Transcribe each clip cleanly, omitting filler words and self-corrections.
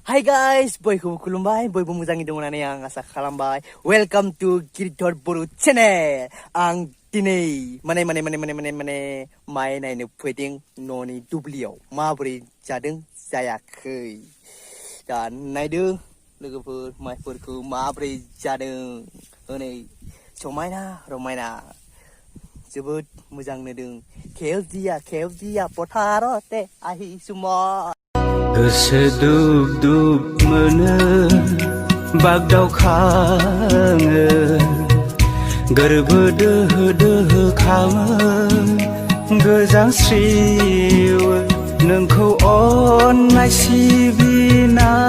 Hai guys, bयखौबो खुलुमबाय बयबो मोजाङै दङ होननानै आं आसा खालामबाय। Welcome to Giridhar Boro' channel. आं दिनै माने माइ नायनो फैदों न'नि दुब्लियाव माबोरै जादों जायाखै। दा नायदों लोगोफोर माइफोरखौ माबोरै जादों। हनै समायना रमायना जोबोद मोजां नुदों। खेवजिया पथारते आहि सुमा। गोसो दुब दुब मोनो बागदाव खाङो गोरबो दोहो दोहो खामो गोजांस्रियो नोंखौ अननाय सिबिनायाव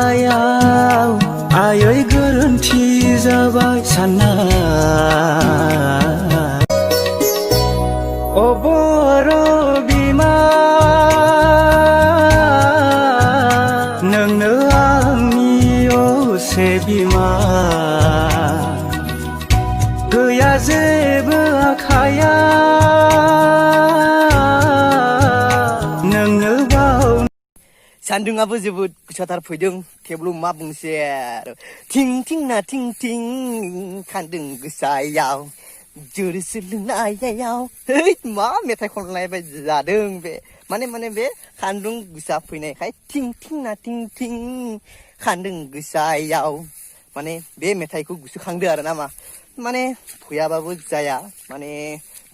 आयै गोरोन्थि जाबाय सानना अ बर' बिमा नोंनो आंनि असे बिमा गैया जेबो आखाया नोंनो बाव सान्दुंआबो जोबोद गोसाथार फैदों थेवबो मा बुंसै आरो थिं थिं ना थिं थिं खानदों गोसायाव जोरसो लोंनायाव है मा मेथाइ खननाय बायदि जादों बे माने बे सान्दुं गोसा फैनायखाय थिं थिं ना थिं थिं खानदों गोसायाव माने बे मेथाइखौ गोसोखांदो आरो ना माने फैयाबाबो जाया माने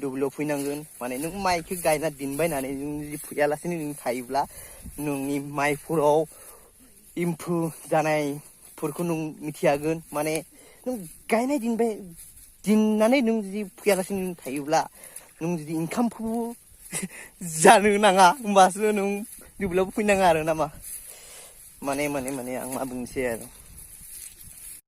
दुब्लियाव फैनांगोन माने नों माइखौ गायना दोनबायनानै नों फैयालासेनो नों थायोब्ला नोंनि माइफोराव एम्फौ जानायफोरखौ नों मिथियागोन माने नों गायनाय दिननानै नों जुदि फैयालासेनो नों थायोब्ला नों जुदि ओंखामखौबो जानो नाङा होमबासो नों दुब्लियाव फैनाङा आरो ना माने आं मा बुंसै आरो